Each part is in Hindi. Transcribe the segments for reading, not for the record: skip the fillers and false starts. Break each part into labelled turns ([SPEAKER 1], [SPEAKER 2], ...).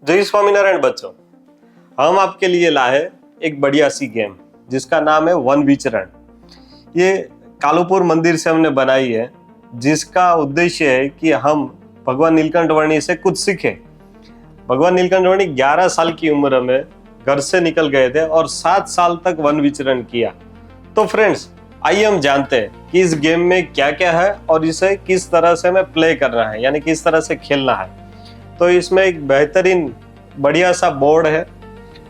[SPEAKER 1] जय स्वामीनारायण बच्चों, हम आपके लिए लाए एक बढ़िया सी गेम जिसका नाम है वन विचरण। ये कालूपुर मंदिर से हमने बनाई है, जिसका उद्देश्य है कि हम भगवान नीलकंठ वर्णी से कुछ सीखें। भगवान नीलकंठ वर्णी 11 साल की उम्र में घर से निकल गए थे और 7 साल तक वन विचरण किया। तो फ्रेंड्स, आइए हम जानते हैं कि इस गेम में क्या क्या है और इसे किस तरह से हमें प्ले करना है, यानी किस तरह से खेलना है। तो इसमें एक बेहतरीन बढ़िया सा बोर्ड है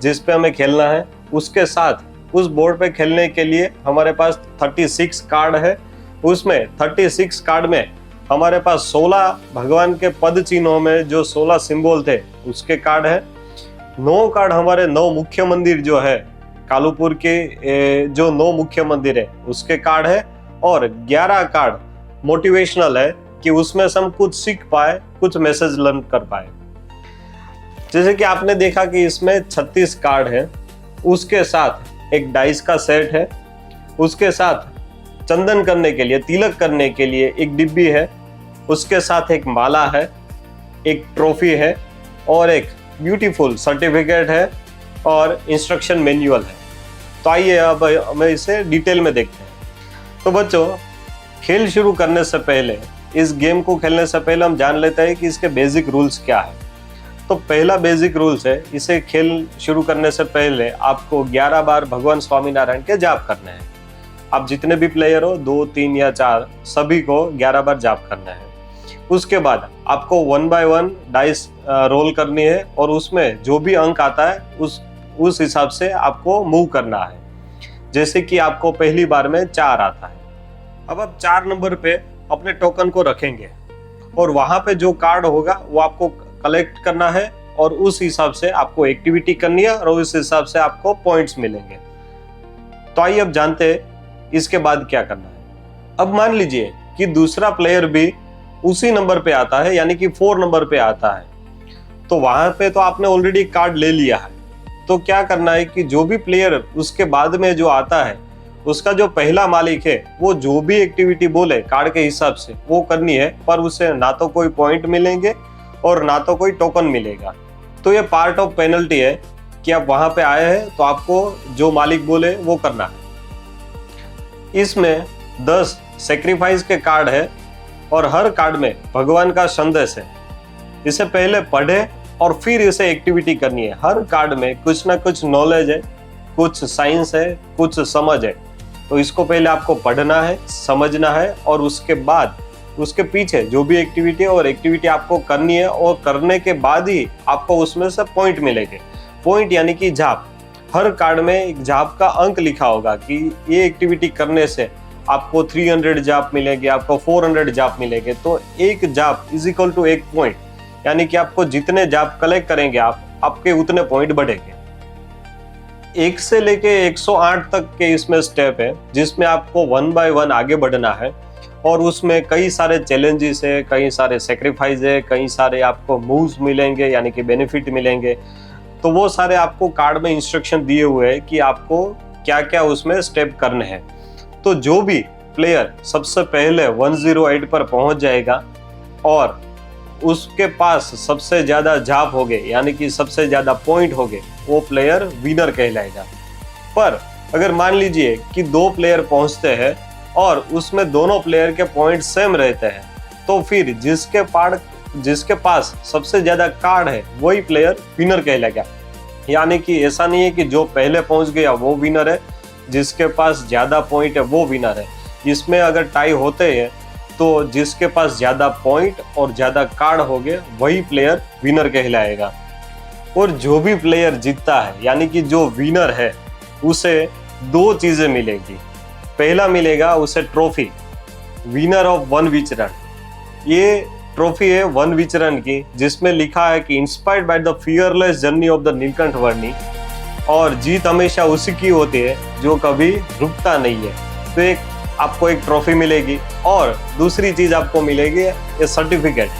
[SPEAKER 1] जिस पे हमें खेलना है। उसके साथ उस बोर्ड पे खेलने के लिए हमारे पास 36 कार्ड है। उसमें 36 कार्ड में हमारे पास 16 भगवान के पद चिन्हों में जो 16 सिंबल थे उसके कार्ड है। 9 कार्ड हमारे 9 मुख्य मंदिर जो है कालूपुर के जो 9 मुख्य मंदिर है उसके कार्ड है। और 11 कार्ड मोटिवेशनल है कि उसमें से हम कुछ सीख पाए, कुछ मैसेज लर्न कर पाए। जैसे कि आपने देखा कि इसमें 36 कार्ड है, उसके साथ एक डाइस का सेट है, उसके साथ चंदन करने के लिए, तिलक करने के लिए एक डिब्बी है, उसके साथ एक माला है, एक ट्रॉफी है और एक ब्यूटीफुल सर्टिफिकेट है और इंस्ट्रक्शन मैनुअल है। तो आइए अब हमें इसे डिटेल में देखते हैं। तो बच्चों, खेल शुरू करने से पहले, इस गेम को खेलने से पहले हम जान लेते हैं कि इसके बेसिक रूल्स क्या है। तो पहला बेसिक रूल्स है, इसे खेल शुरू करने से पहले आपको 11 बार भगवान स्वामीनारायण के जाप करने हैं। आप जितने भी प्लेयर हो, 2, 3 या 4, सभी को 11 बार जाप करना है। उसके बाद आपको 1 बाय 1 डाइस रोल करनी है और उसमें जो भी अंक आता है उस हिसाब से आपको मूव करना है। जैसे कि आपको पहली बार में 4 आता है। अब आप 4 नंबर पे अपने टोकन को रखेंगे और वहां पे जो कार्ड होगा वो आपको कलेक्ट करना है और उस हिसाब से आपको एक्टिविटी करनी है और उस हिसाब से आपको पॉइंट्स मिलेंगे। तो आइए अब जानते हैं इसके बाद क्या करना है। अब मान लीजिए कि दूसरा प्लेयर भी उसी नंबर पे आता है, यानी कि 4 नंबर पे आता है। तो वहां पे तो आपने ऑलरेडी कार्ड ले लिया है। तो क्या करना है कि जो भी प्लेयर उसके बाद में जो आता है, उसका जो पहला मालिक है वो जो भी एक्टिविटी बोले कार्ड के हिसाब से वो करनी है, पर उसे ना तो कोई पॉइंट मिलेंगे और ना तो कोई टोकन मिलेगा। तो ये पार्ट ऑफ पेनल्टी है कि आप वहां पे आए हैं तो आपको जो मालिक बोले वो करना है। इसमें 10 सेक्रीफाइस के कार्ड है और हर कार्ड में भगवान का संदेश है। इसे पहले पढ़े और फिर इसे एक्टिविटी करनी है। हर कार्ड में कुछ ना कुछ नॉलेज है, कुछ साइंस है, कुछ समझ है। तो इसको पहले आपको पढ़ना है, समझना है और उसके बाद उसके पीछे जो भी एक्टिविटी है और एक्टिविटी आपको करनी है और करने के बाद ही आपको उसमें से पॉइंट मिलेंगे। पॉइंट यानी कि जाप। हर कार्ड में एक जाप का अंक लिखा होगा कि ये एक्टिविटी करने से आपको 300 जाप मिलेंगे, आपको 400 जाप मिलेंगे। तो एक जाप इज इक्वल टू 1 पॉइंट, यानी कि आपको जितने जाप कलेक्ट करेंगे आपके उतने पॉइंट बढ़ेंगे। 1 से लेके 108 तक के इसमें स्टेप है, जिसमें आपको 1 बाय 1 आगे बढ़ना है और उसमें कई सारे चैलेंजेस है, कई सारे सेक्रीफाइस है, कई सारे आपको मूव्स मिलेंगे, यानी कि बेनिफिट मिलेंगे। तो वो सारे आपको कार्ड में इंस्ट्रक्शन दिए हुए हैं कि आपको क्या क्या उसमें स्टेप करने हैं। तो जो भी प्लेयर सबसे पहले 108 पर पहुंच जाएगा और उसके पास सबसे ज्यादा जाप हो गए, यानी कि सबसे ज्यादा पॉइंट हो गए, वो प्लेयर विनर कहलाएगा। पर अगर मान लीजिए कि 2 प्लेयर पहुंचते हैं और उसमें दोनों प्लेयर के पॉइंट सेम रहते हैं, तो फिर जिसके पास सबसे ज्यादा कार्ड है वही प्लेयर विनर कहलाएगा। यानी कि ऐसा नहीं है कि जो पहले पहुंच गया वो विनर है, जिसके पास ज्यादा पॉइंट है वो विनर है। इसमें अगर टाई होते हैं तो जिसके पास ज्यादा पॉइंट और ज्यादा कार्ड हो गए वही प्लेयर विनर कहलाएगा। और जो भी प्लेयर जीतता है, यानी कि जो विनर है, उसे 2 चीजें मिलेगी। पहला मिलेगा उसे ट्रॉफी, विनर ऑफ वन विचरण। ये ट्रॉफी है वन विचरण की, जिसमें लिखा है कि inspired by the fearless journey of the Neelkanth वर्णी, और जीत हमेशा उसी की होती है जो कभी रुकता नहीं है। तो आपको एक ट्रॉफी मिलेगी और दूसरी चीज आपको मिलेगी ये सर्टिफिकेट,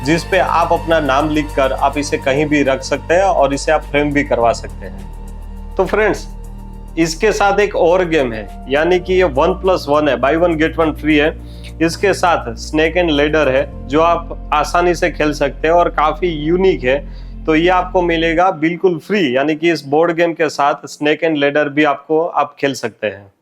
[SPEAKER 1] जिस पे आप अपना नाम लिखकर आप इसे कहीं भी रख सकते हैं और इसे आप फ्रेम भी करवा सकते हैं। तो फ्रेंड्स, इसके साथ एक और गेम है, यानी कि ये 1+1 है, बाय 1 गेट 1 फ्री है। इसके साथ स्नेक एंड लेडर है जो आप आसानी से खेल सकते हैं और काफी यूनिक है, तो ये आपको मिलेगा बिल्कुल फ्री, यानी कि इस बोर्ड गेम के साथ स्नेक एंड लैडर भी आप खेल सकते हैं।